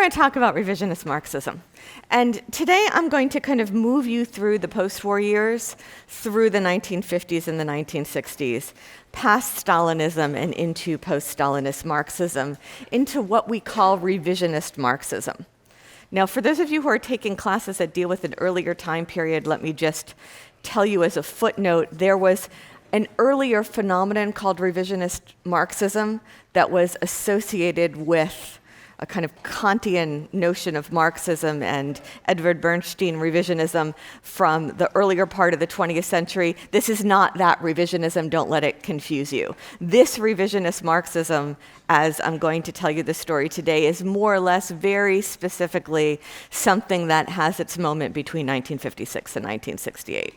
going to talk about revisionist Marxism. And today I'm going to kind of move you through the post-war years, through the 1950s and the 1960s, past Stalinism and into post-Stalinist Marxism, into what we call revisionist Marxism. Now, for those of you who are taking classes that deal with an earlier time period, let me just tell you as a footnote, there was an earlier phenomenon called revisionist Marxism that was associated with a kind of Kantian notion of Marxism and Edward Bernstein revisionism from the earlier part of the 20th century. This is not that revisionism, don't let it confuse you. This revisionist Marxism, as I'm going to tell you the story today, is more or less very specifically something that has its moment between 1956 and 1968.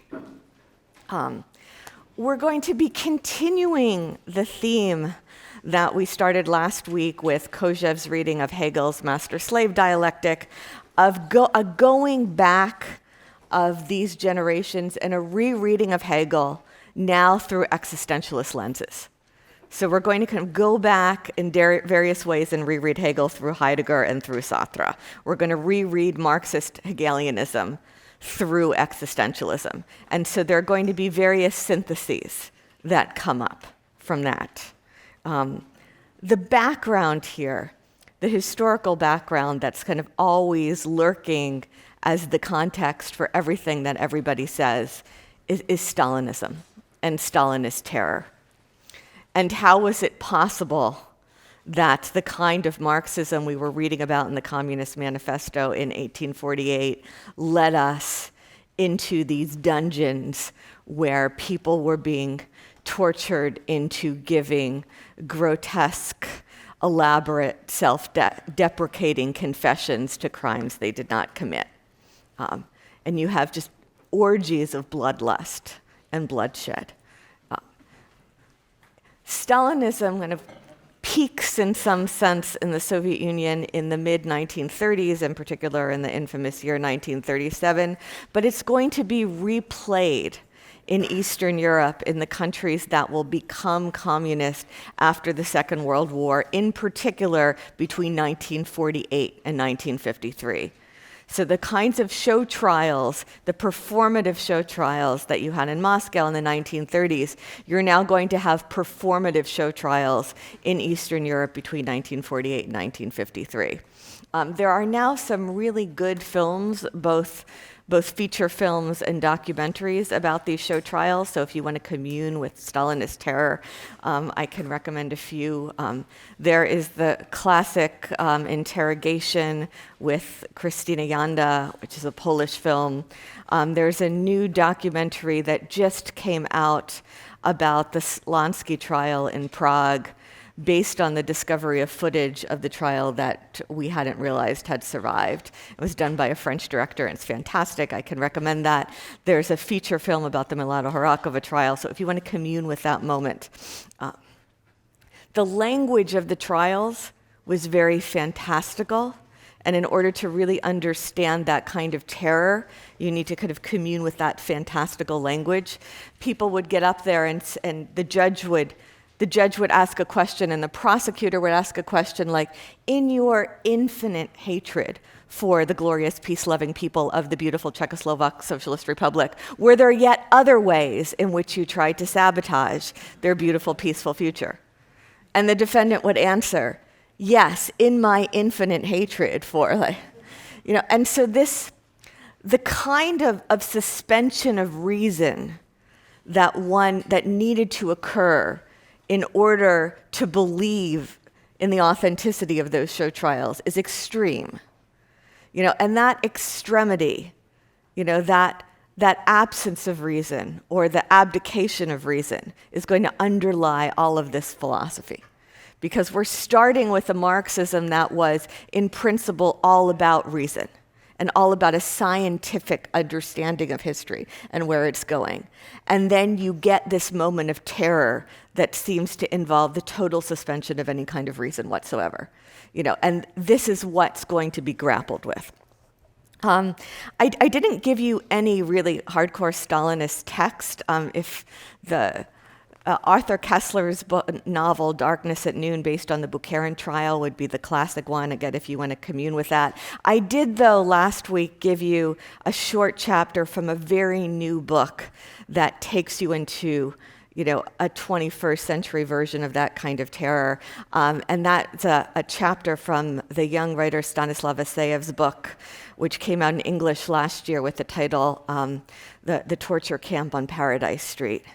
We're going to be continuing the theme that we started last week with Kozhev's reading of Hegel's master-slave dialectic, of a going back of these generations and a rereading of Hegel now through existentialist lenses. So we're going to kind of go back in various ways and reread Hegel through Heidegger and through Sartre. We're going to reread Marxist Hegelianism through existentialism. And so there are going to be various syntheses that come up from that. The background here, the historical background that's kind of always lurking as the context for everything that everybody says is Stalinism and Stalinist terror. And how was it possible that the kind of Marxism we were reading about in the Communist Manifesto in 1848 led us into these dungeons where people were being tortured into giving grotesque, elaborate, self-deprecating confessions to crimes they did not commit. And you have just orgies of bloodlust and bloodshed. Stalinism kind of peaks in some sense in the Soviet Union in the mid-1930s, in particular in the infamous year 1937, but it's going to be replayed in Eastern Europe, in the countries that will become communist after the Second World War, in particular between 1948 and 1953. So the kinds of show trials, the performative show trials that you had in Moscow in the 1930s, you're now going to have performative show trials in Eastern Europe between 1948 and 1953. There are now some really good films, both feature films and documentaries about these show trials. So if you want to commune with Stalinist terror, I can recommend a few. There is the classic Interrogation with Krystyna Janda, which is a Polish film. There's a new documentary that just came out about the Slansky trial in Prague, based on the discovery of footage of the trial that we hadn't realized had survived. It was done by a French director, and it's fantastic. I can recommend that. There's a feature film about the Milano Horakova trial, so if you want to commune with that moment. The language of the trials was very fantastical, and in order to really understand that kind of terror, you need to kind of commune with that fantastical language. People would get up there and the judge would ask a question, and the prosecutor would ask a question like, in your infinite hatred for the glorious, peace-loving people of the beautiful Czechoslovak Socialist Republic, were there yet other ways in which you tried to sabotage their beautiful, peaceful future? And the defendant would answer, yes, in my infinite hatred for, and so the kind of suspension of reason that needed to occur in order to believe in the authenticity of those show trials is extreme. And that extremity, that absence of reason or the abdication of reason is going to underlie all of this philosophy. Because we're starting with a Marxism that was, in principle, all about reason and all about a scientific understanding of history and where it's going. And then you get this moment of terror that seems to involve the total suspension of any kind of reason whatsoever. And this is what's going to be grappled with. I didn't give you any really hardcore Stalinist text. If the Arthur Koestler's novel Darkness at Noon, based on the Bukharin trial, would be the classic one, again, if you want to commune with that. I did, though, last week give you a short chapter from a very new book that takes you into a 21st century version of that kind of terror. And that's a chapter from the young writer Stanislav Asayev's book, which came out in English last year with the title The Torture Camp on Paradise Street.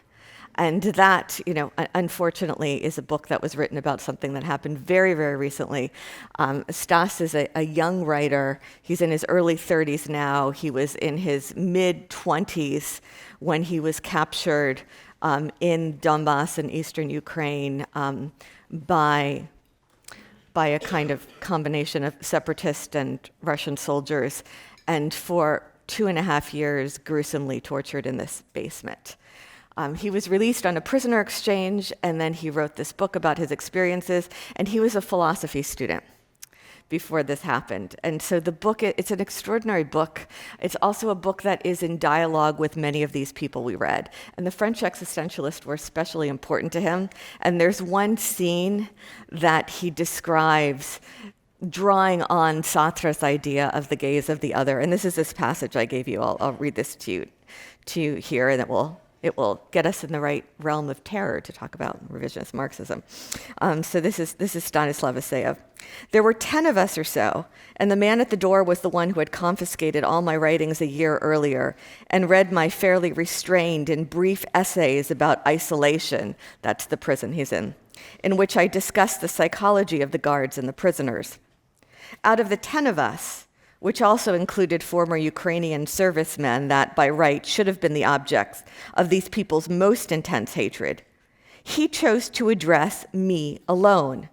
And that, unfortunately, is a book that was written about something that happened very, very recently. Stas is a young writer. He's in his early 30s now. He was in his mid-20s when he was captured in Donbass in eastern Ukraine by a kind of combination of separatist and Russian soldiers, and for 2.5 years gruesomely tortured in this basement. He was released on a prisoner exchange, and then he wrote this book about his experiences, and he was a philosophy student before this happened. And so the book, it's an extraordinary book. It's also a book that is in dialogue with many of these people we read. And the French existentialists were especially important to him. And there's one scene that he describes drawing on Sartre's idea of the gaze of the other. And this is this passage I gave you. I'll read this to you here, and it will get us in the right realm of terror to talk about revisionist Marxism. So this is Stanislav Asayev. There were 10 of us or so, and the man at the door was the one who had confiscated all my writings a year earlier and read my fairly restrained and brief essays about isolation, that's the prison he's in which I discussed the psychology of the guards and the prisoners. Out of the 10 of us, which also included former Ukrainian servicemen that, by right, should have been the objects of these people's most intense hatred, he chose to address me alone.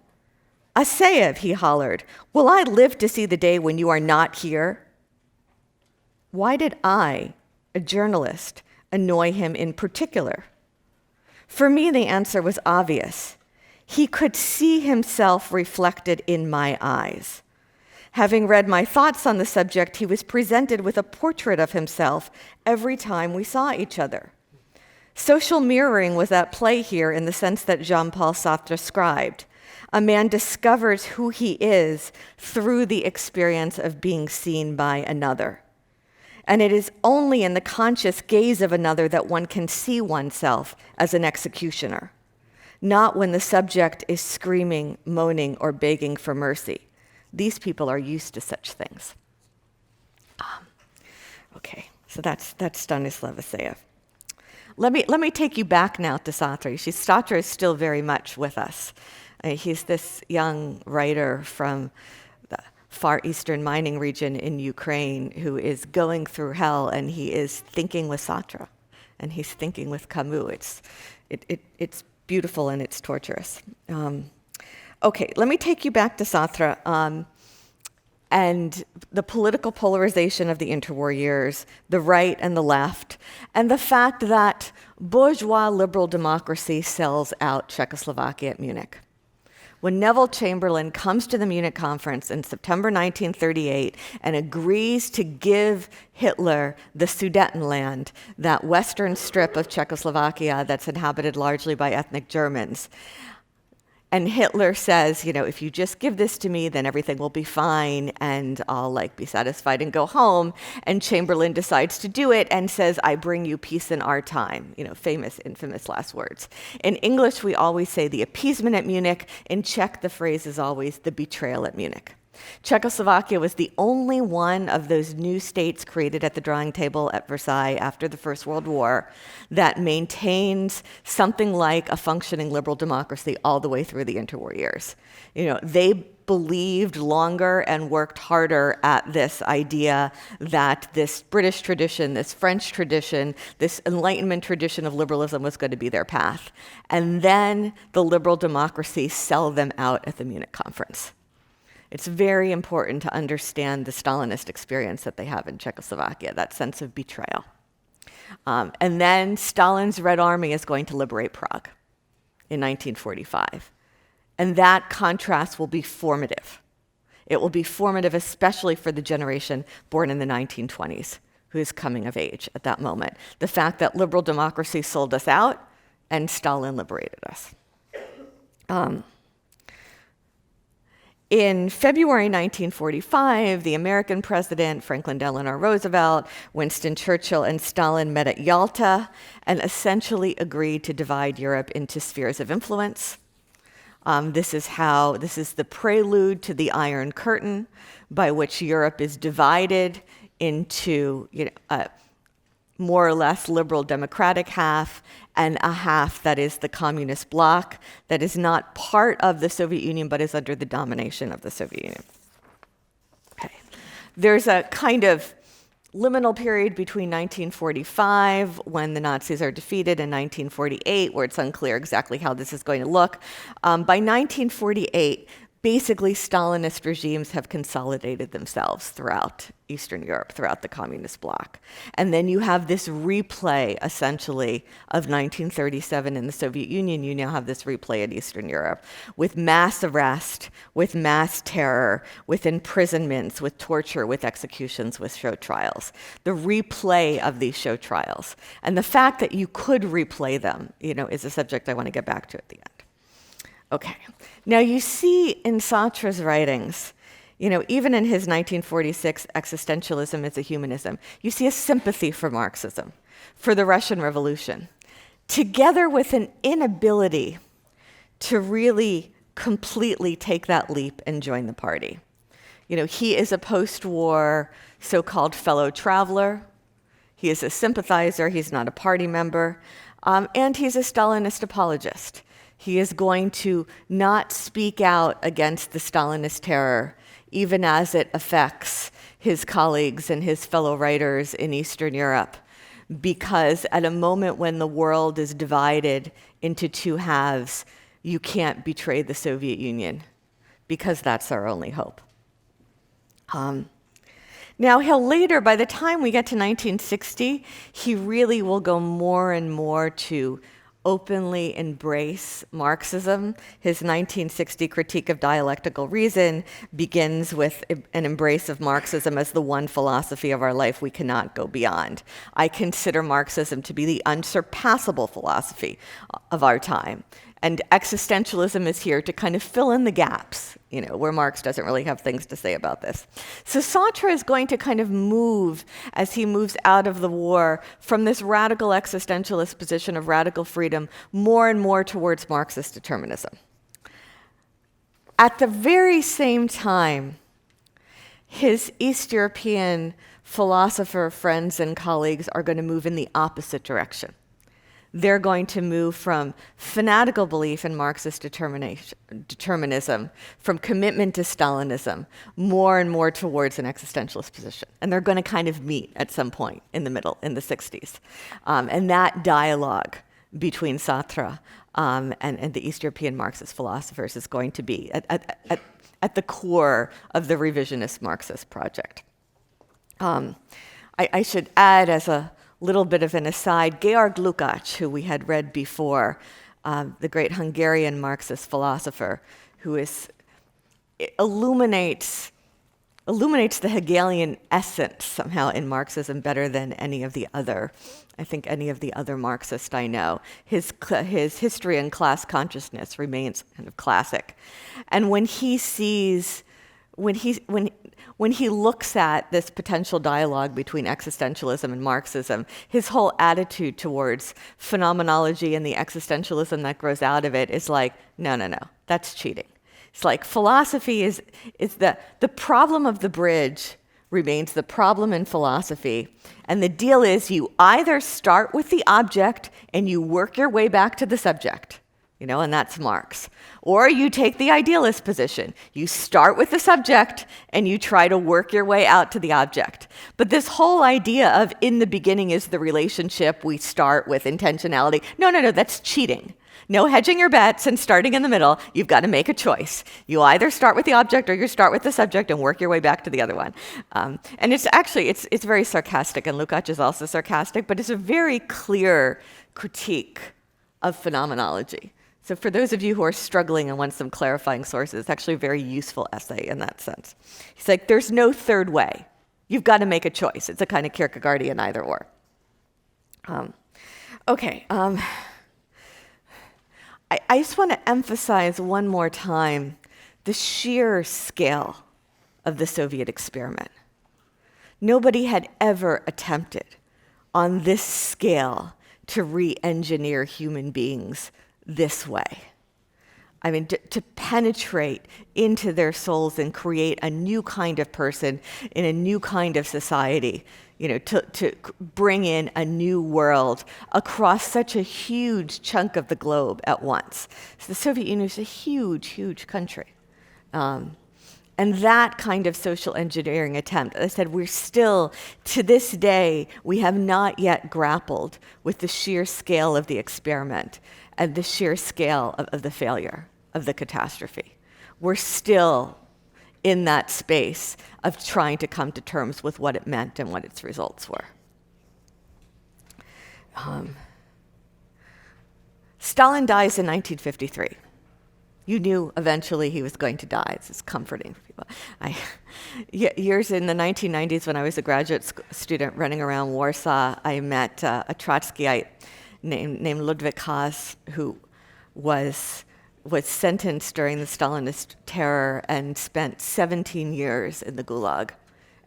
Asayev, he hollered, will I live to see the day when you are not here? Why did I, a journalist, annoy him in particular? For me, the answer was obvious. He could see himself reflected in my eyes. Having read my thoughts on the subject, he was presented with a portrait of himself every time we saw each other. Social mirroring was at play here in the sense that Jean-Paul Sartre described. A man discovers who he is through the experience of being seen by another. And it is only in the conscious gaze of another that one can see oneself as an executioner, not when the subject is screaming, moaning, or begging for mercy. These people are used to such things. Okay, so that's Stanislav Asayev. Let me take you back now to Sartre. Sartre is still very much with us. He's this young writer from the far eastern mining region in Ukraine who is going through hell, and he is thinking with Sartre, and he's thinking with Camus. It's beautiful and it's torturous. Okay, let me take you back to Sartre and the political polarization of the interwar years, the right and the left, and the fact that bourgeois liberal democracy sells out Czechoslovakia at Munich. When Neville Chamberlain comes to the Munich conference in September 1938 and agrees to give Hitler the Sudetenland, that western strip of Czechoslovakia that's inhabited largely by ethnic Germans, and Hitler says, if you just give this to me, then everything will be fine, and I'll be satisfied and go home. And Chamberlain decides to do it and says, I bring you peace in our time. Famous, infamous last words. In English, we always say the appeasement at Munich. In Czech, the phrase is always the betrayal at Munich. Czechoslovakia was the only one of those new states created at the drawing table at Versailles after the First World War that maintains something like a functioning liberal democracy all the way through the interwar years. They believed longer and worked harder at this idea that this British tradition, this French tradition, this Enlightenment tradition of liberalism was going to be their path. And then the liberal democracies sell them out at the Munich conference. It's very important to understand the Stalinist experience that they have in Czechoslovakia, that sense of betrayal. And then Stalin's Red Army is going to liberate Prague in 1945. And that contrast will be formative. It will be formative especially for the generation born in the 1920s, who is coming of age at that moment. The fact that liberal democracy sold us out, and Stalin liberated us. In February 1945, the American president, Franklin Delano Roosevelt, Winston Churchill, and Stalin met at Yalta and essentially agreed to divide Europe into spheres of influence. This is the prelude to the Iron Curtain, by which Europe is divided into a more or less liberal democratic half and a half that is the communist bloc that is not part of the Soviet Union but is under the domination of the Soviet Union. Okay. There's a kind of liminal period between 1945, when the Nazis are defeated, and 1948, where it's unclear exactly how this is going to look. By 1948, basically Stalinist regimes have consolidated themselves throughout Eastern Europe, throughout the communist bloc. And then you have this replay, essentially, of 1937 in the Soviet Union. You now have this replay in Eastern Europe with mass arrest, with mass terror, with imprisonments, with torture, with executions, with show trials. The replay of these show trials. And the fact that you could replay them, is a subject I want to get back to at the end. Okay. Now you see in Sartre's writings, even in his 1946 Existentialism is a Humanism, you see a sympathy for Marxism, for the Russian Revolution, together with an inability to really completely take that leap and join the party. He is a post-war so-called fellow traveler. He is a sympathizer. He's not a party member. And he's a Stalinist apologist. He is going to not speak out against the Stalinist terror, even as it affects his colleagues and his fellow writers in Eastern Europe, because at a moment when the world is divided into two halves, you can't betray the Soviet Union, because that's our only hope. Now, he'll later, by the time we get to 1960, he really will go more and more to openly embrace Marxism. His 1960 Critique of Dialectical Reason begins with an embrace of Marxism as the one philosophy of our life we cannot go beyond. I consider Marxism to be the unsurpassable philosophy of our time. And existentialism is here to kind of fill in the gaps, where Marx doesn't really have things to say about this. So Sartre is going to kind of move, as he moves out of the war, from this radical existentialist position of radical freedom more and more towards Marxist determinism. At the very same time, his East European philosopher friends and colleagues are going to move in the opposite direction. They're going to move from fanatical belief in Marxist determinism, from commitment to Stalinism, more and more towards an existentialist position. And they're going to kind of meet at some point in the middle, in the 60s. And that dialogue between Sartre and the East European Marxist philosophers is going to be at the core of the revisionist Marxist project. I should add, as a little bit of an aside, Georg Lukács, who we had read before, the great Hungarian Marxist philosopher, who illuminates the Hegelian essence somehow in Marxism better than any of the other Marxists I know. His history and class consciousness remains kind of classic. And when he looks at this potential dialogue between existentialism and Marxism, his whole attitude towards phenomenology and the existentialism that grows out of it is like, no, that's cheating. It's like philosophy is the problem of the bridge remains the problem in philosophy. And the deal is you either start with the object and you work your way back to the subject. And that's Marx. Or you take the idealist position. You start with the subject and you try to work your way out to the object. But this whole idea of in the beginning is the relationship, we start with intentionality. No, that's cheating. No hedging your bets and starting in the middle. You've got to make a choice. You either start with the object or you start with the subject and work your way back to the other one. And it's very sarcastic, and Lukács is also sarcastic, but it's a very clear critique of phenomenology. So for those of you who are struggling and want some clarifying sources, it's actually a very useful essay in that sense. He's like, there's no third way. You've got to make a choice. It's a kind of Kierkegaardian either or. I just want to emphasize one more time the sheer scale of the Soviet experiment. Nobody had ever attempted on this scale to re-engineer human beings this way. I mean, to penetrate into their souls and create a new kind of person in a new kind of society, to bring in a new world across such a huge chunk of the globe at once. So the Soviet Union is a huge, huge country. And that kind of social engineering attempt, as I said, we're still, to this day, we have not yet grappled with the sheer scale of the experiment and the sheer scale of the failure, of the catastrophe. We're still in that space of trying to come to terms with what it meant and what its results were. Stalin dies in 1953. You knew eventually he was going to die. It's just comforting for people. Years in the 1990s, when I was a graduate student running around Warsaw, I met a Trotskyite named Ludwig Haas, who was sentenced during the Stalinist terror and spent 17 years in the Gulag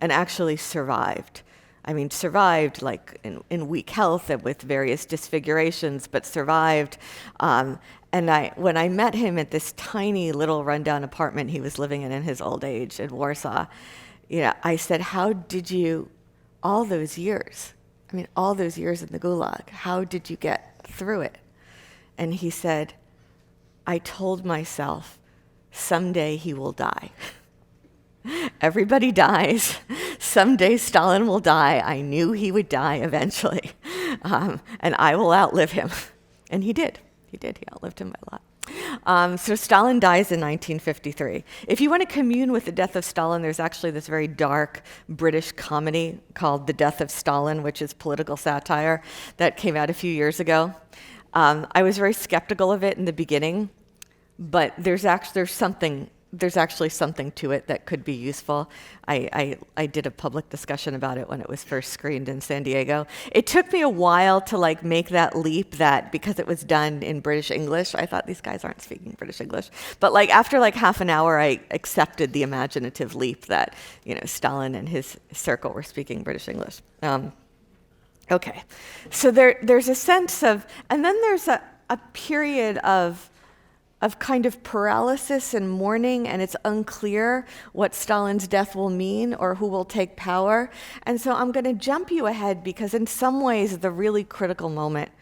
and actually survived. I mean, survived like in weak health and with various disfigurations, but survived. And when I met him at this tiny little rundown apartment he was living in his old age in Warsaw, I said, how did you, all those years in the Gulag, how did you get through it? And he said, I told myself, someday he will die. Everybody dies. Someday Stalin will die. I knew he would die eventually. And I will outlive him. And he did. He outlived him by a lot. So Stalin dies in 1953. If you want to commune with the death of Stalin, there's actually this very dark British comedy called The Death of Stalin, which is political satire, that came out a few years ago. I was very skeptical of it in the beginning, but there's actually something to it that could be useful. I did a public discussion about it when it was first screened in San Diego. It took me a while to make that leap, that because it was done in British English, I thought these guys aren't speaking British English. But after half an hour, I accepted the imaginative leap that Stalin and his circle were speaking British English. Okay, so there's a sense of, and then there's a period of kind of paralysis and mourning, and it's unclear what Stalin's death will mean or who will take power. And so I'm going to jump you ahead, because in some ways the really critical moment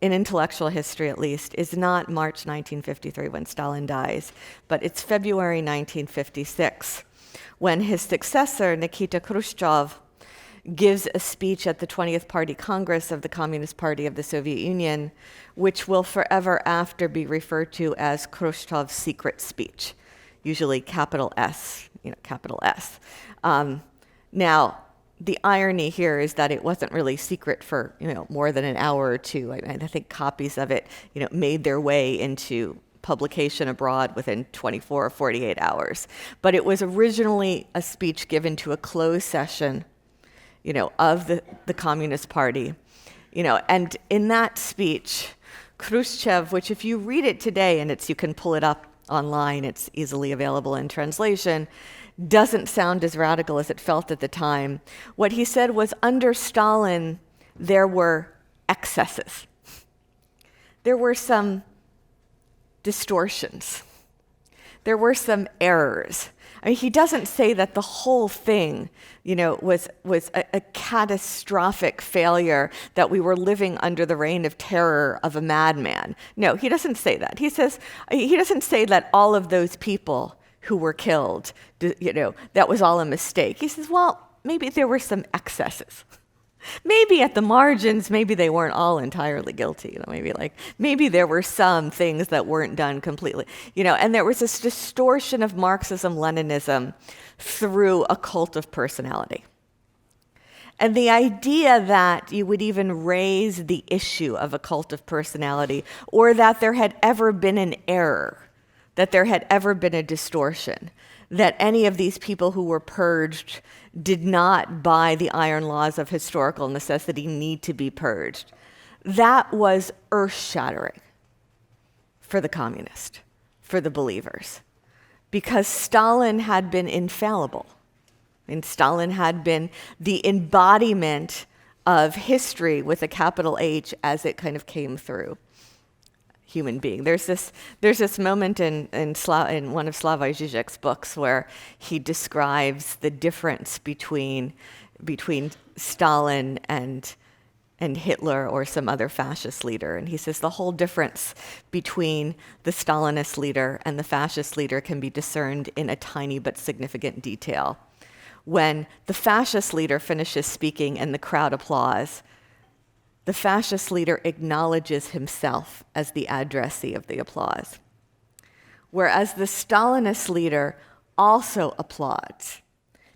in intellectual history, at least, is not March 1953 when Stalin dies, but it's February 1956 when his successor, Nikita Khrushchev, gives a speech at the 20th Party Congress of the Communist Party of the Soviet Union, which will forever after be referred to as Khrushchev's secret speech, usually capital S, capital S. Now, the irony here is that it wasn't really secret for more than an hour or two. I think copies of it made their way into publication abroad within 24 or 48 hours. But it was originally a speech given to a closed session of the Communist Party, and in that speech, Khrushchev, which if you read it today, and you can pull it up online, it's easily available in translation, doesn't sound as radical as it felt at the time. What he said was, under Stalin, there were excesses. There were some distortions. There were some errors. I mean, he doesn't say that the whole thing, was a catastrophic failure, that we were living under the reign of terror of a madman. No, he doesn't say that. He doesn't say that all of those people who were killed, that was all a mistake. He says, well, maybe there were some excesses. Maybe at the margins, maybe they weren't all entirely guilty. Maybe there were some things that weren't done completely. And there was this distortion of Marxism-Leninism through a cult of personality. And the idea that you would even raise the issue of a cult of personality, or that there had ever been an error, that there had ever been a distortion, that any of these people who were purged did not, by the iron laws of historical necessity, need to be purged. That was earth-shattering for the communist, for the believers, because Stalin had been infallible. And Stalin had been the embodiment of history with a capital H as it kind of came through human being. There's this moment in one of Slavoj Žižek's books where he describes the difference between Stalin and Hitler or some other fascist leader. And he says the whole difference between the Stalinist leader and the fascist leader can be discerned in a tiny but significant detail. When the fascist leader finishes speaking and the crowd applauds, the fascist leader acknowledges himself as the addressee of the applause. Whereas the Stalinist leader also applauds,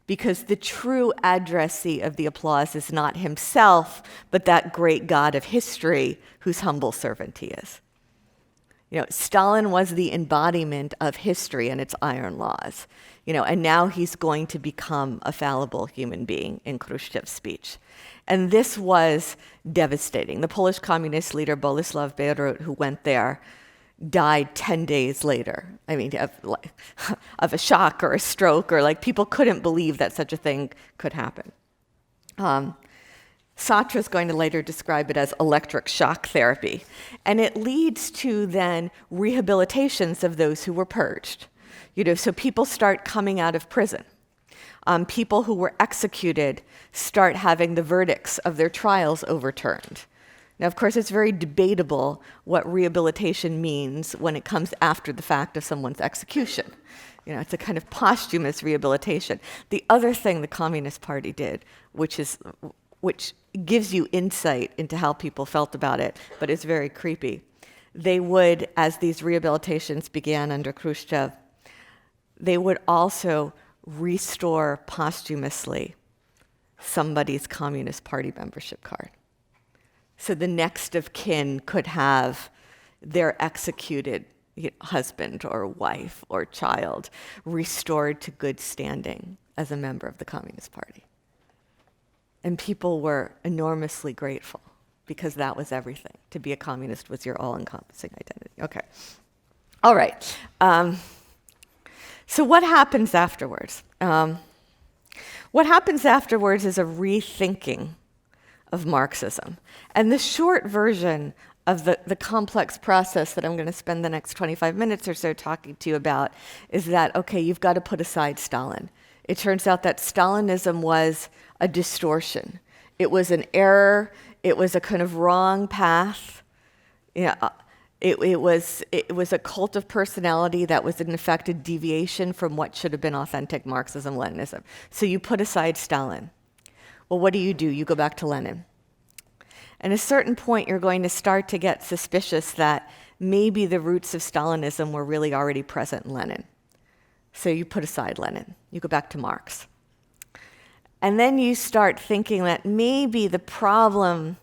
because the true addressee of the applause is not himself, but that great God of history whose humble servant he is. Stalin was the embodiment of history and its iron laws, and now he's going to become a fallible human being in Khrushchev's speech. And this was devastating. The Polish communist leader, Boleslav Bierut, who went there, died 10 days later. I mean, of a shock or a stroke, or people couldn't believe that such a thing could happen. Sartre is going to later describe it as electric shock therapy. And it leads to then rehabilitations of those who were purged. So people start coming out of prison. People who were executed start having the verdicts of their trials overturned. Now, of course, it's very debatable what rehabilitation means when it comes after the fact of someone's execution. It's a kind of posthumous rehabilitation. The other thing the Communist Party did, which gives you insight into how people felt about it, but it's very creepy. They would, as these rehabilitations began under Khrushchev, they would also restore posthumously somebody's Communist Party membership card. So the next of kin could have their executed husband or wife or child restored to good standing as a member of the Communist Party. And people were enormously grateful because that was everything. To be a communist was your all-encompassing identity. Okay. All right. So what happens afterwards? What happens afterwards is a rethinking of Marxism. And the short version of the complex process that I'm going to spend the next 25 minutes or so talking to you about is that, okay, you've got to put aside Stalin. It turns out that Stalinism was a distortion. It was an error. It was a kind of wrong path. It was a cult of personality that was in effect a deviation from what should have been authentic Marxism-Leninism. So you put aside Stalin. Well, what do? You go back to Lenin. At a certain point, you're going to start to get suspicious that maybe the roots of Stalinism were really already present in Lenin. So you put aside Lenin. You go back to Marx. And then you start thinking that maybe the problem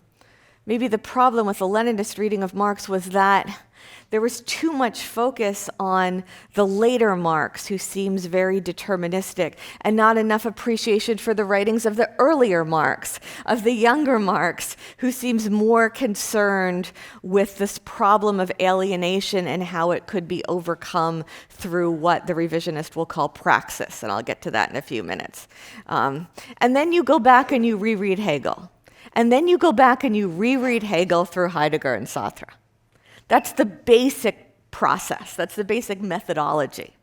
with the Leninist reading of Marx was that there was too much focus on the later Marx, who seems very deterministic, and not enough appreciation for the writings of the earlier Marx, of the younger Marx, who seems more concerned with this problem of alienation and how it could be overcome through what the revisionist will call praxis, and I'll get to that in a few minutes. And then you go back and you reread Hegel. And then you go back and you reread Hegel through Heidegger and Sartre. That's the basic process. That's the basic methodology,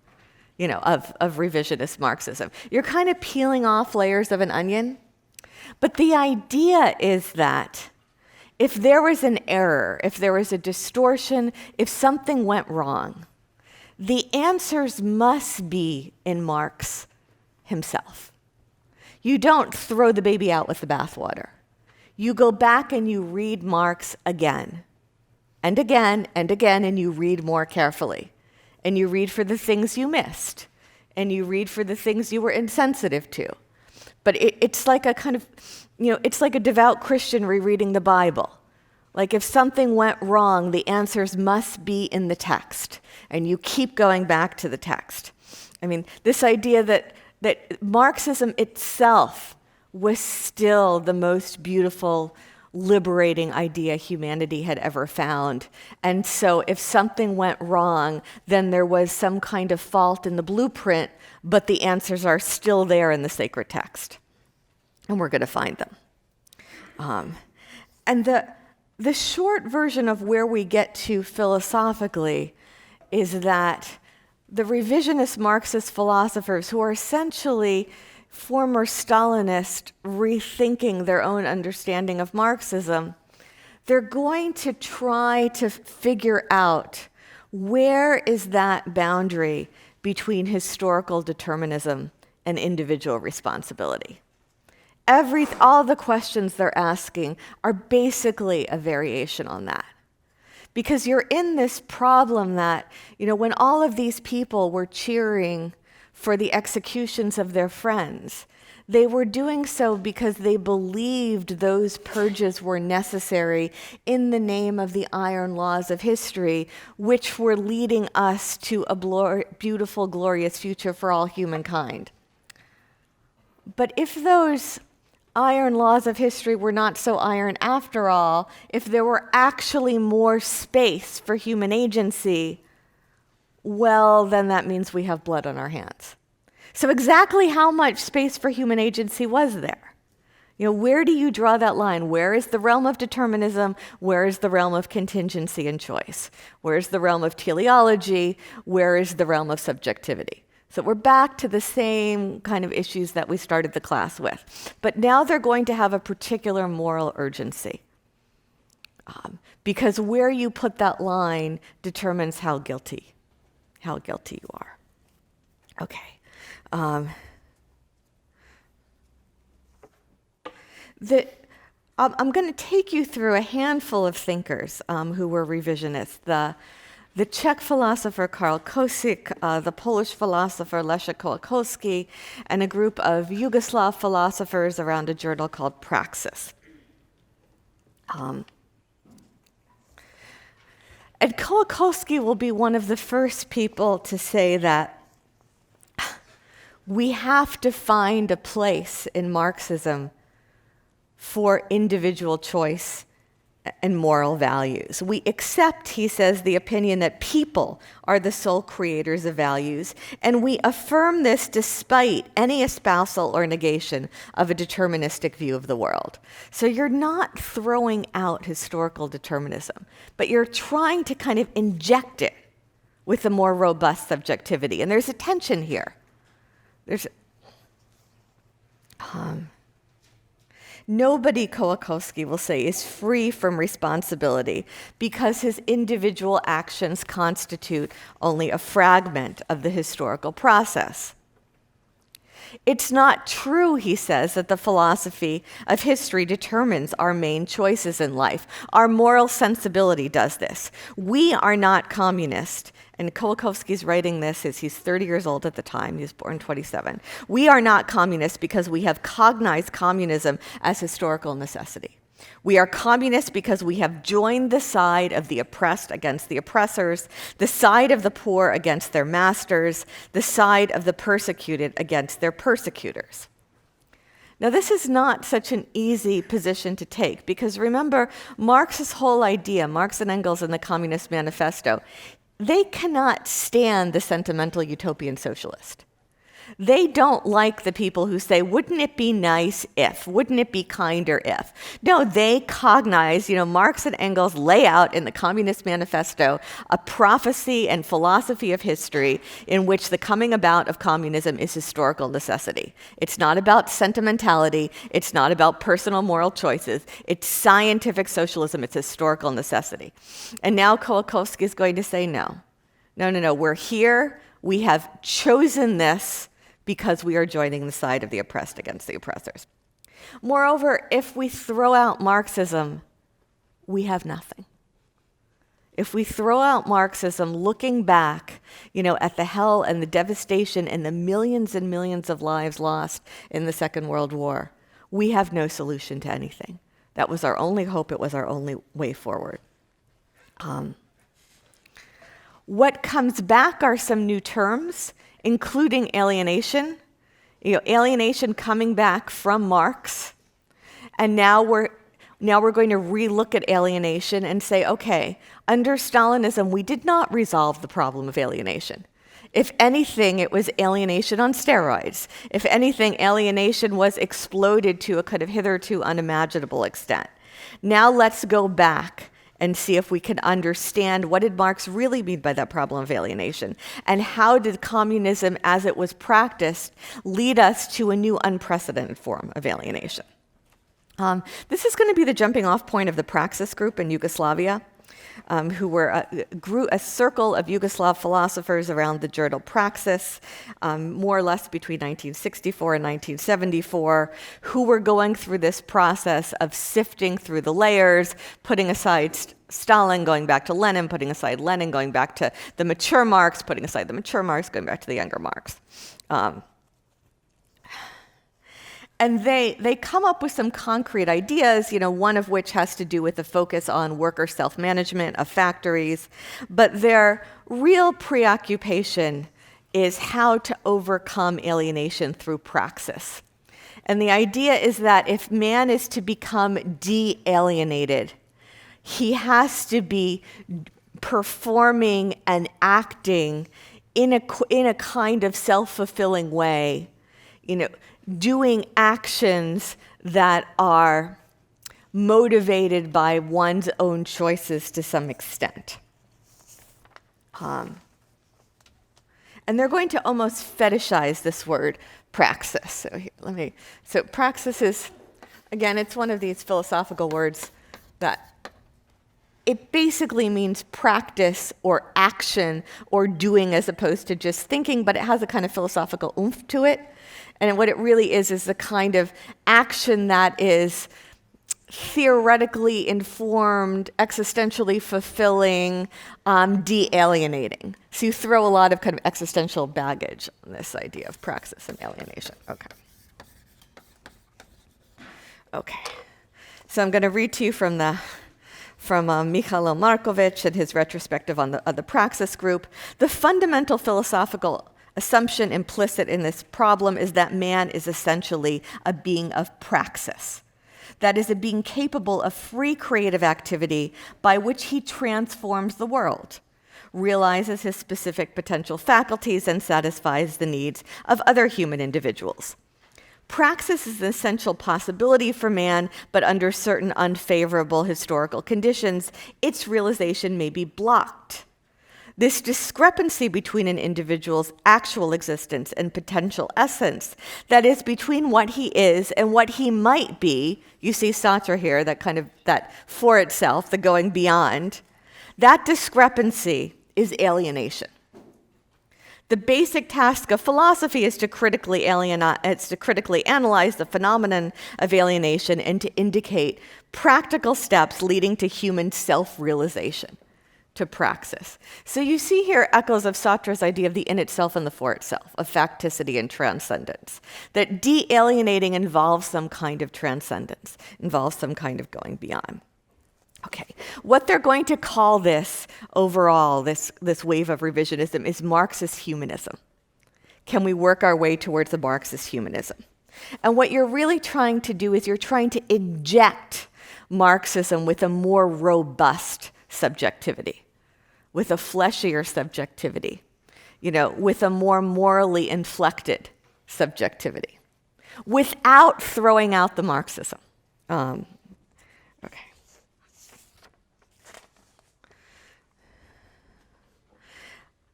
of revisionist Marxism. You're kind of peeling off layers of an onion. But the idea is that if there was an error, if there was a distortion, if something went wrong, the answers must be in Marx himself. You don't throw the baby out with the bathwater. You go back and you read Marx again, and again, and again, and you read more carefully. And you read for the things you missed, and you read for the things you were insensitive to. But it's like a kind of, it's like a devout Christian rereading the Bible. Like if something went wrong, the answers must be in the text, and you keep going back to the text. I mean, this idea that Marxism itself was still the most beautiful liberating idea humanity had ever found. And so if something went wrong, then there was some kind of fault in the blueprint, but the answers are still there in the sacred text. And we're going to find them. And the short version of where we get to philosophically is that the revisionist Marxist philosophers, who are essentially former Stalinists rethinking their own understanding of Marxism, they're going to try to figure out where is that boundary between historical determinism and individual responsibility. All the questions they're asking are basically a variation on that. Because you're in this problem that, when all of these people were cheering for the executions of their friends, they were doing so because they believed those purges were necessary in the name of the iron laws of history, which were leading us to a beautiful, glorious future for all humankind. But if those iron laws of history were not so iron after all, if there were actually more space for human agency, well, then that means we have blood on our hands. So exactly how much space for human agency was there? Where do you draw that line? Where is the realm of determinism? Where is the realm of contingency and choice? Where is the realm of teleology? Where is the realm of subjectivity? So we're back to the same kind of issues that we started the class with. But now they're going to have a particular moral urgency. Because where you put that line determines how guilty you are. Okay. I'm going to take you through a handful of thinkers who were revisionists. The Czech philosopher Karl Kosik, the Polish philosopher Leszek Kołakowski, and a group of Yugoslav philosophers around a journal called Praxis. And Kołakowski will be one of the first people to say that we have to find a place in Marxism for individual choice and moral values. We accept, he says, the opinion that people are the sole creators of values, and we affirm this despite any espousal or negation of a deterministic view of the world. So you're not throwing out historical determinism, but you're trying to kind of inject it with a more robust subjectivity. And there's a tension here. Nobody, Kołakowski will say, is free from responsibility because his individual actions constitute only a fragment of the historical process. It's not true, he says, that the philosophy of history determines our main choices in life. Our moral sensibility does this. We are not communist. And Kołakowski's writing this as he's 30 years old at the time. He was born 27. We are not communists because we have cognized communism as historical necessity. We are communists because we have joined the side of the oppressed against the oppressors, the side of the poor against their masters, the side of the persecuted against their persecutors. Now, this is not such an easy position to take because remember, Marx's whole idea, Marx and Engels in the Communist Manifesto, they cannot stand the sentimental utopian socialist. They don't like the people who say, wouldn't it be nice if? Wouldn't it be kinder if? No, they cognize, Marx and Engels lay out in the Communist Manifesto a prophecy and philosophy of history in which the coming about of communism is historical necessity. It's not about sentimentality. It's not about personal moral choices. It's scientific socialism. It's historical necessity. And now Kołakowski is going to say, no, we're here. We have chosen this because we are joining the side of the oppressed against the oppressors. Moreover, if we throw out Marxism, we have nothing. If we throw out Marxism, looking back, at the hell and the devastation and the millions and millions of lives lost in the Second World War, we have no solution to anything. That was our only hope. It was our only way forward. What comes back are some new terms, including alienation. Alienation coming back from Marx. And now Now we're going to relook at alienation and say, okay, under Stalinism, we did not resolve the problem of alienation. If anything, it was alienation on steroids. If anything, alienation was exploded to a kind of hitherto unimaginable extent. Now let's go back and see if we can understand what did Marx really mean by that problem of alienation, and how did communism as it was practiced lead us to a new unprecedented form of alienation. This is going to be the jumping off point of the Praxis Group in Yugoslavia, who were a circle of Yugoslav philosophers around the journal Praxis, more or less between 1964 and 1974, who were going through this process of sifting through the layers, putting aside Stalin, going back to Lenin, putting aside Lenin, going back to the mature Marx, putting aside the mature Marx, going back to the younger Marx. And they come up with some concrete ideas, one of which has to do with the focus on worker self-management of factories. But their real preoccupation is how to overcome alienation through praxis. And the idea is that if man is to become de-alienated, he has to be performing and acting in a kind of self-fulfilling way, doing actions that are motivated by one's own choices to some extent. And they're going to almost fetishize this word, praxis. So praxis is, again, it's one of these philosophical words that it basically means practice or action or doing as opposed to just thinking, but it has a kind of philosophical oomph to it. And what it really is the kind of action that is theoretically informed, existentially fulfilling, de-alienating. So you throw a lot of kind of existential baggage on this idea of praxis and alienation. Okay. So I'm going to read to you from Mihailo Markovic and his retrospective on the Praxis Group. The fundamental philosophical assumption implicit in this problem is that man is essentially a being of praxis. That is, a being capable of free creative activity by which he transforms the world, realizes his specific potential faculties, and satisfies the needs of other human individuals. Praxis is an essential possibility for man, but under certain unfavorable historical conditions, its realization may be blocked. This discrepancy between an individual's actual existence and potential essence, that is, between what he is and what he might be, you see Sartre here, that for itself, the going beyond, that discrepancy is alienation. The basic task of philosophy is to critically analyze the phenomenon of alienation and to indicate practical steps leading to human self-realization, to praxis. So you see here echoes of Sartre's idea of the in itself and the for itself, of facticity and transcendence, that de-alienating involves some kind of transcendence, involves some kind of going beyond. Okay, what they're going to call this overall, this wave of revisionism, is Marxist humanism. Can we work our way towards a Marxist humanism? And what you're really trying to do is you're trying to inject Marxism with a more robust subjectivity, with a fleshier subjectivity, with a more morally inflected subjectivity, without throwing out the Marxism. Okay.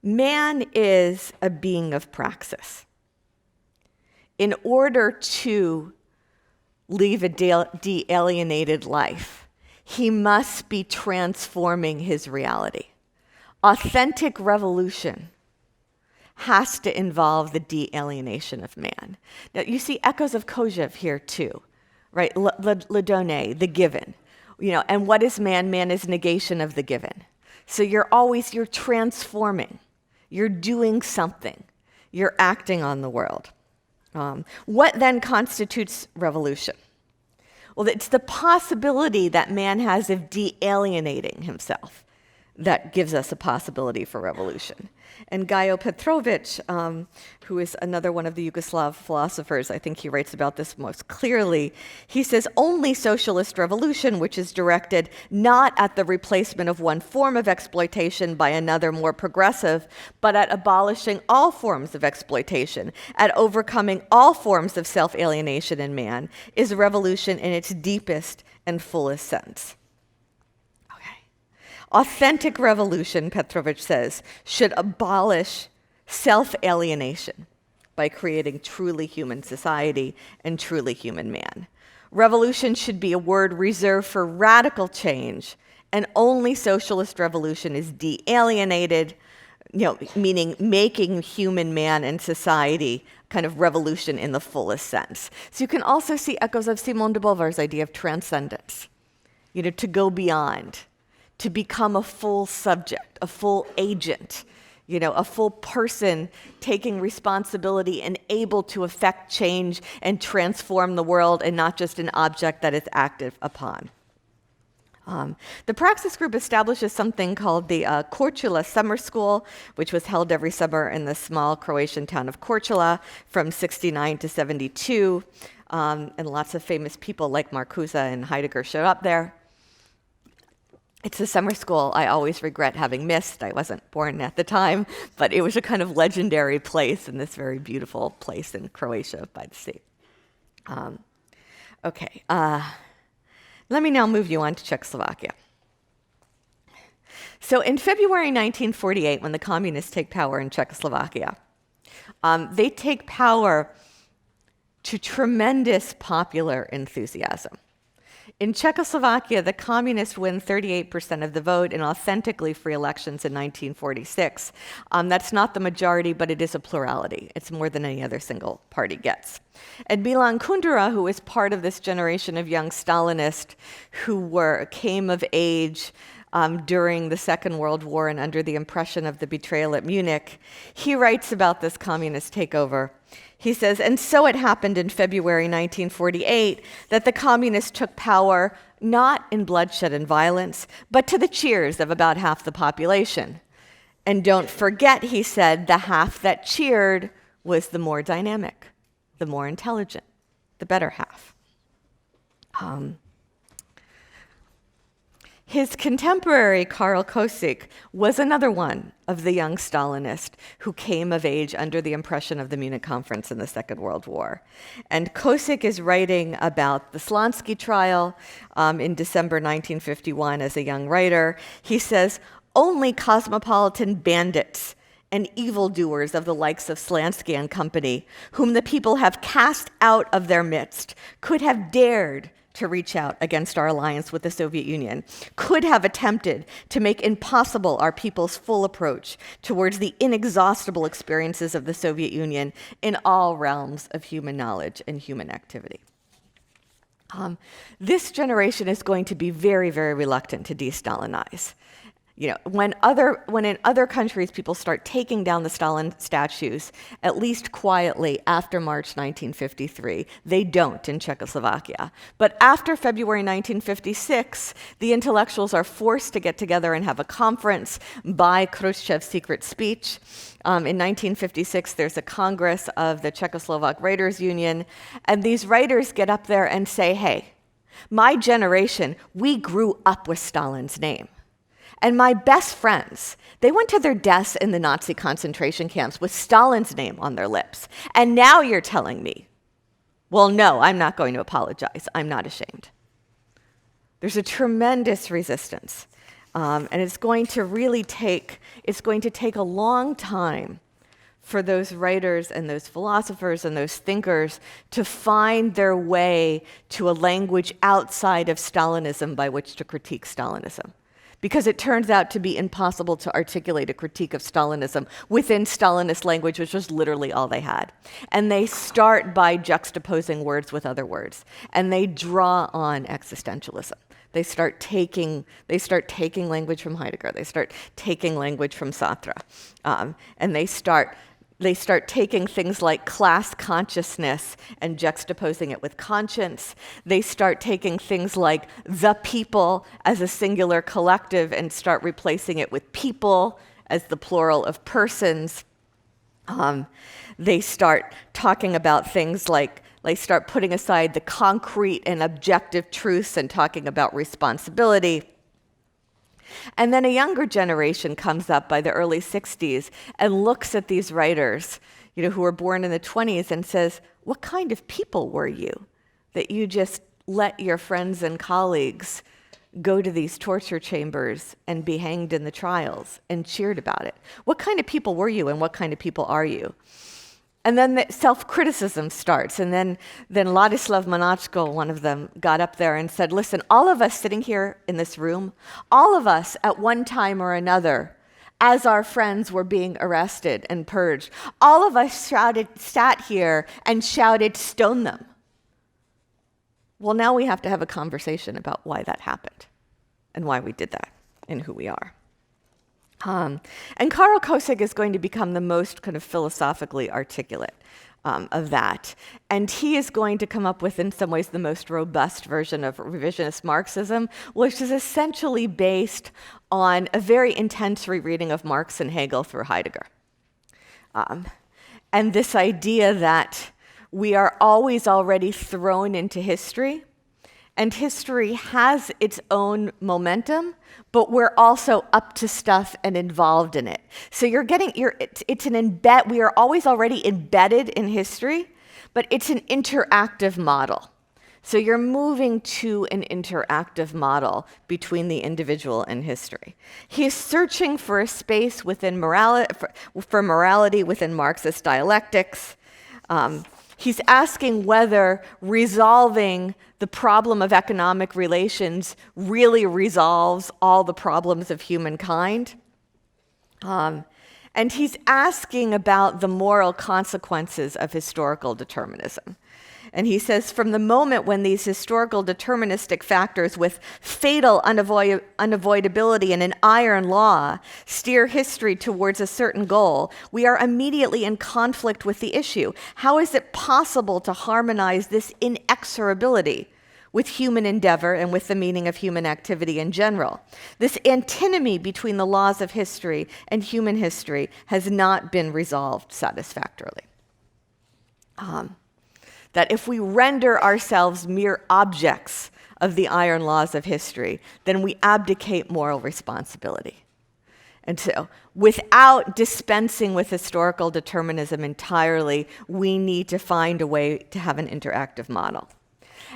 Man is a being of praxis. In order to live a de-alienated life, he must be transforming his reality. Authentic revolution has to involve the de-alienation of man. Now, you see echoes of Kojève here too, right? Le donné, the given. And what is man? Man is negation of the given. So you're transforming. You're doing something. You're acting on the world. What then constitutes revolution? Well, it's the possibility that man has of de-alienating himself. that gives us a possibility for revolution. And Gajo Petrovic, who is another one of the Yugoslav philosophers, I think he writes about this most clearly. He says, only socialist revolution, which is directed not at the replacement of one form of exploitation by another more progressive, but at abolishing all forms of exploitation, at overcoming all forms of self-alienation in man, is a revolution in its deepest and fullest sense. Authentic revolution, Petrovic says, should abolish self-alienation by creating truly human society and truly human man. Revolution should be a word reserved for radical change, and only socialist revolution is de-alienated, meaning making human man and society kind of revolution in the fullest sense. So you can also see echoes of Simone de Beauvoir's idea of transcendence, to go beyond, to become a full subject, a full agent, a full person taking responsibility and able to affect change and transform the world and not just an object that is acted upon. The Praxis Group establishes something called the Korčula Summer School, which was held every summer in the small Croatian town of Korčula from 69 to 72. And lots of famous people like Marcuse and Heidegger showed up there. It's a summer school I always regret having missed. I wasn't born at the time, but it was a kind of legendary place in this very beautiful place in Croatia by the sea. Let me now move you on to Czechoslovakia. So in February 1948, when the communists take power in Czechoslovakia, they take power to tremendous popular enthusiasm. In Czechoslovakia, the communists win 38% of the vote in authentically free elections in 1946. That's not the majority, but it is a plurality. It's more than any other single party gets. And Milan Kundera, who is part of this generation of young Stalinists who came of age during the Second World War and under the impression of the betrayal at Munich, he writes about this communist takeover. He says, and so it happened in February 1948 that the communists took power not in bloodshed and violence, but to the cheers of about half the population. And don't forget, he said, the half that cheered was the more dynamic, the more intelligent, the better half. His contemporary, Karl Kosik, was another one of the young Stalinists who came of age under the impression of the Munich Conference in the Second World War. And Kosik is writing about the Slansky trial in December 1951 as a young writer. He says, only cosmopolitan bandits and evildoers of the likes of Slansky and company, whom the people have cast out of their midst, could have dared to reach out against our alliance with the Soviet Union, could have attempted to make impossible our people's full approach towards the inexhaustible experiences of the Soviet Union in all realms of human knowledge and human activity. This generation is going to be very, very reluctant to de-Stalinize. When in other countries people start taking down the Stalin statues, at least quietly after March 1953, they don't in Czechoslovakia. But after February 1956, the intellectuals are forced to get together and have a conference by Khrushchev's secret speech. In 1956, there's a Congress of the Czechoslovak Writers' Union, and these writers get up there and say, hey, my generation, we grew up with Stalin's name. And my best friends, they went to their deaths in the Nazi concentration camps with Stalin's name on their lips. And now you're telling me, well, no, I'm not going to apologize. I'm not ashamed. There's a tremendous resistance. And it's going to take a long time for those writers and those philosophers and those thinkers to find their way to a language outside of Stalinism by which to critique Stalinism. Because it turns out to be impossible to articulate a critique of Stalinism within Stalinist language, which was literally all they had. And they start by juxtaposing words with other words, and they draw on existentialism. They start taking language from Heidegger. They start taking language from Sartre, and they start They start taking things like class consciousness and juxtaposing it with conscience. They start taking things like the people as a singular collective and start replacing it with people as the plural of persons. They start talking about things like, they start putting aside the concrete and objective truths and talking about responsibility. And then a younger generation comes up by the early 60s and looks at these writers, who were born in the 20s and says, what kind of people were you that you just let your friends and colleagues go to these torture chambers and be hanged in the trials and cheered about it? What kind of people were you and what kind of people are you? And then the self-criticism starts. And then Ladislav Monachko, one of them, got up there and said, listen, all of us sitting here in this room, all of us at one time or another, as our friends were being arrested and purged, all of us sat here and shouted, stone them. Well, now we have to have a conversation about why that happened and why we did that and who we are. And Karl Kosek is going to become the most kind of philosophically articulate of that. And he is going to come up with, in some ways, the most robust version of revisionist Marxism, which is essentially based on a very intense rereading of Marx and Hegel through Heidegger. And this idea that we are always already thrown into history, and history has its own momentum, but we're also up to stuff and involved in it. So we are always already embedded in history, but it's an interactive model. So you're moving to an interactive model between the individual and history. He's searching for a space within for morality within Marxist dialectics. He's asking whether resolving the problem of economic relations really resolves all the problems of humankind. And he's asking about the moral consequences of historical determinism. And he says, from the moment when these historical deterministic factors with fatal unavoidability and an iron law steer history towards a certain goal, we are immediately in conflict with the issue. How is it possible to harmonize this inexorability with human endeavor and with the meaning of human activity in general? This antinomy between the laws of history and human history has not been resolved satisfactorily. That if we render ourselves mere objects of the iron laws of history, then we abdicate moral responsibility. And so, without dispensing with historical determinism entirely, we need to find a way to have an interactive model.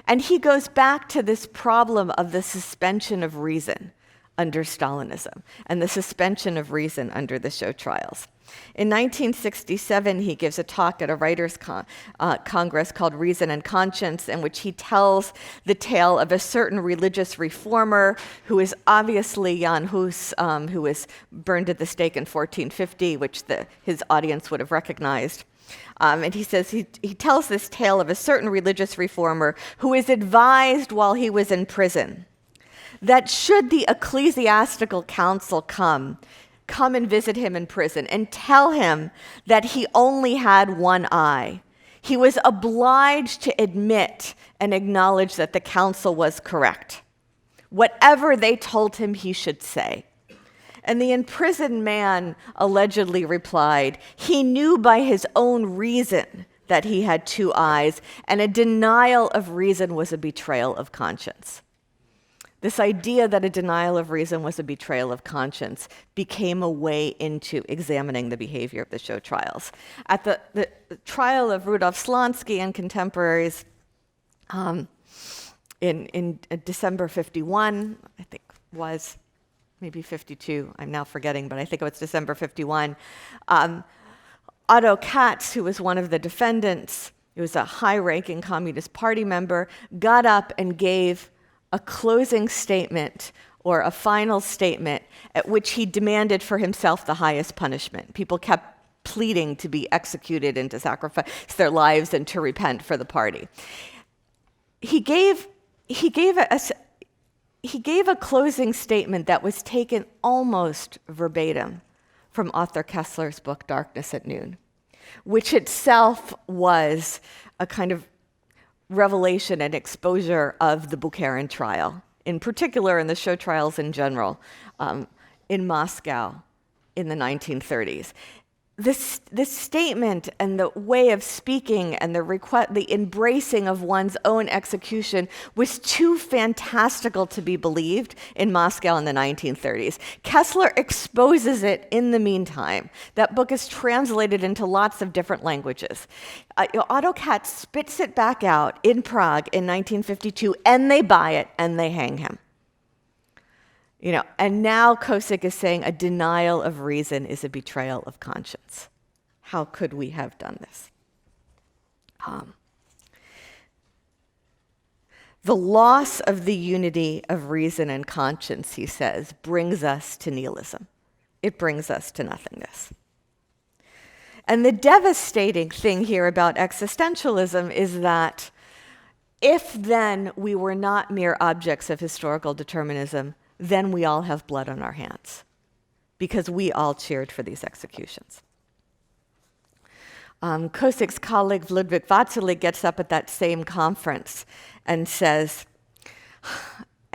And he goes back to this problem of the suspension of reason under Stalinism and the suspension of reason under the show trials. In 1967, he gives a talk at a writers' congress called Reason and Conscience, in which he tells the tale of a certain religious reformer who is obviously Jan Hus, who was burned at the stake in 1450, which his audience would have recognized. And he says he tells this tale of a certain religious reformer who is advised while he was in prison that should the ecclesiastical council come and visit him in prison and tell him that he only had one eye, he was obliged to admit and acknowledge that the council was correct, whatever they told him he should say. And the imprisoned man allegedly replied, he knew by his own reason that he had two eyes, and a denial of reason was a betrayal of conscience. This idea that a denial of reason was a betrayal of conscience became a way into examining the behavior of the show trials. At the trial of Rudolf Slansky and contemporaries in December 51, I think was maybe 52, I'm now forgetting, but I think it was December 51, Otto Katz, who was one of the defendants, he was a high-ranking Communist Party member, got up and gave a closing statement or a final statement at which he demanded for himself the highest punishment. People kept pleading to be executed and to sacrifice their lives and to repent for the party. He gave a closing statement that was taken almost verbatim from Arthur Koestler's book, Darkness at Noon. which itself was a kind of revelation and exposure of the Bukharin trial, in particular, and the show trials in general, in Moscow in the 1930s. This statement and the way of speaking and the embracing of one's own execution was too fantastical to be believed in Moscow in the 1930s. Kessler exposes it in the meantime. That book is translated into lots of different languages. Otto Katz spits it back out in Prague in 1952, and they buy it and they hang him. And now Kosik is saying a denial of reason is a betrayal of conscience. How could we have done this? The loss of the unity of reason and conscience, he says, brings us to nihilism. It brings us to nothingness. And the devastating thing here about existentialism is that if then we were not mere objects of historical determinism, then we all have blood on our hands because we all cheered for these executions. Kosik's colleague Ludwig Watzelig gets up at that same conference and says,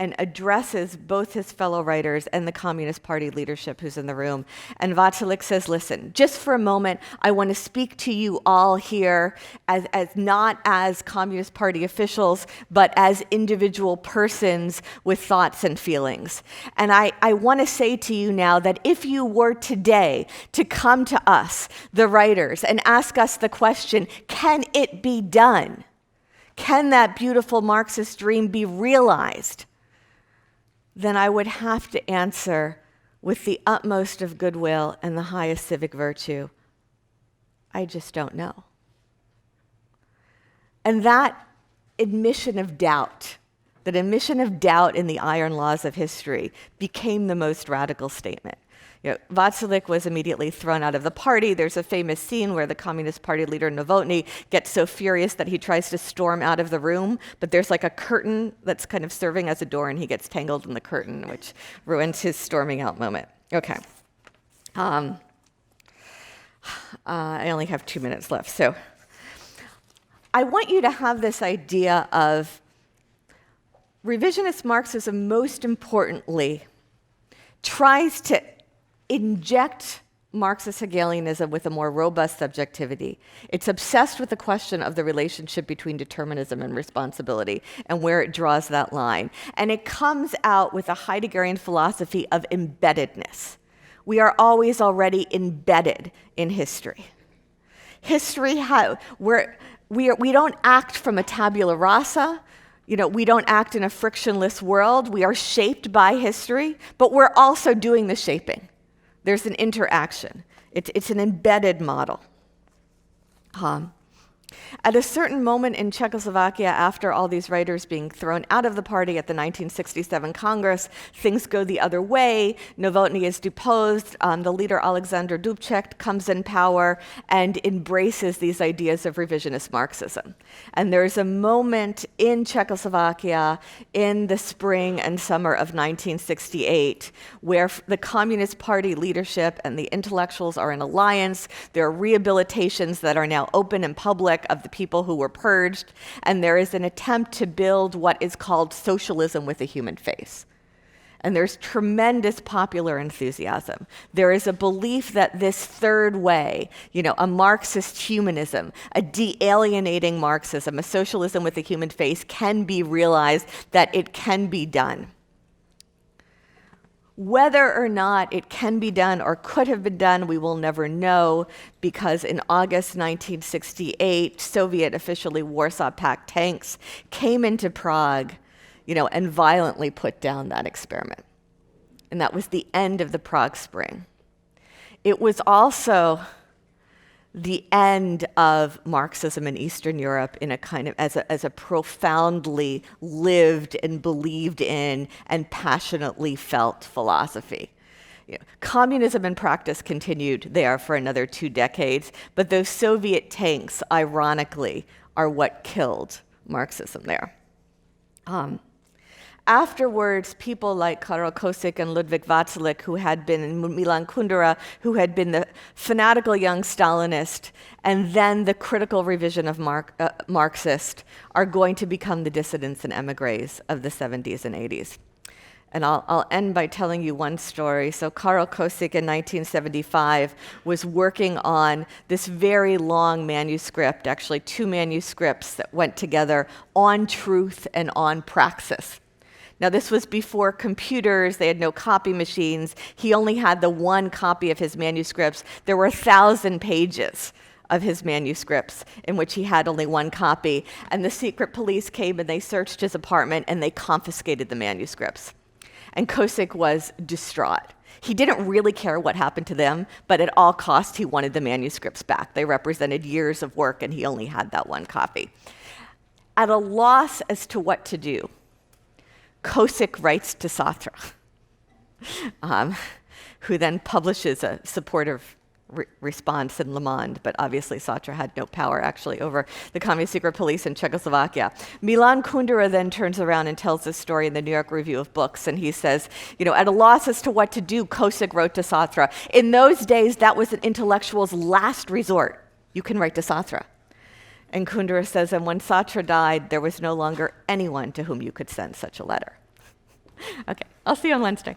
and addresses both his fellow writers and the Communist Party leadership who's in the room. And Watzelig says, listen, just for a moment, I want to speak to you all here as not as Communist Party officials, but as individual persons with thoughts and feelings. And I want to say to you now that if you were today to come to us, the writers, and ask us the question, can it be done? Can that beautiful Marxist dream be realized? Then I would have to answer with the utmost of goodwill and the highest civic virtue, I just don't know. And that admission of doubt in the iron laws of history became the most radical statement. Watzelig was immediately thrown out of the party. There's a famous scene where the Communist Party leader Novotny gets so furious that he tries to storm out of the room, but there's like a curtain that's kind of serving as a door, and he gets tangled in the curtain, which ruins his storming out moment. Okay. I only have 2 minutes left, so I want you to have this idea of revisionist Marxism, most importantly, tries to inject Marxist Hegelianism with a more robust subjectivity. It's obsessed with the question of the relationship between determinism and responsibility and where it draws that line. And it comes out with a Heideggerian philosophy of embeddedness. We are always already embedded in history. We don't act from a tabula rasa. We don't act in a frictionless world. We are shaped by history, but we're also doing the shaping. There's an interaction. It's an embedded model. At a certain moment in Czechoslovakia, after all these writers being thrown out of the party at the 1967 Congress, things go the other way. Novotny is deposed. The leader, Alexander Dubček, comes in power and embraces these ideas of revisionist Marxism. And there's a moment in Czechoslovakia in the spring and summer of 1968 where the Communist Party leadership and the intellectuals are in alliance. There are rehabilitations that are now open and public of the people who were purged, and there is an attempt to build what is called socialism with a human face. And there's tremendous popular enthusiasm. There is a belief that this third way, a Marxist humanism, a de-alienating Marxism, a socialism with a human face can be realized, that it can be done. Whether or not it can be done or could have been done, we will never know, because in August 1968, Soviet, officially Warsaw Pact tanks came into Prague, and violently put down that experiment. And that was the end of the Prague Spring. It was also the end of Marxism in Eastern Europe in a kind of as a profoundly lived and believed in and passionately felt philosophy. Communism in practice continued there for another 2 decades, but those Soviet tanks, ironically, are what killed Marxism there. Afterwards, people like Karol Kosik and Ludwig Watzlawick, who had been, and Milan Kundera, who had been the fanatical young Stalinist, and then the critical revision of Marxist, are going to become the dissidents and emigres of the 70s and 80s. And I'll end by telling you one story. So Karol Kosik in 1975 was working on this very long manuscript, actually 2 manuscripts that went together on truth and on praxis. Now, this was before computers. They had no copy machines. He only had the one copy of his manuscripts. There were 1,000 pages of his manuscripts in which he had only one copy. And the secret police came and they searched his apartment and they confiscated the manuscripts. And Kosik was distraught. He didn't really care what happened to them, but at all costs, he wanted the manuscripts back. They represented years of work, and he only had that one copy. At a loss as to what to do, Kosik writes to Sartre, who then publishes a supportive response in Le Monde, but obviously Sartre had no power actually over the communist secret police in Czechoslovakia. Milan Kundera then turns around and tells this story in the New York Review of Books, and he says, at a loss as to what to do, Kosik wrote to Sartre. In those days, that was an intellectual's last resort. You can write to Sartre. And Kundera says, and when Sartre died, there was no longer anyone to whom you could send such a letter. Okay, I'll see you on Wednesday.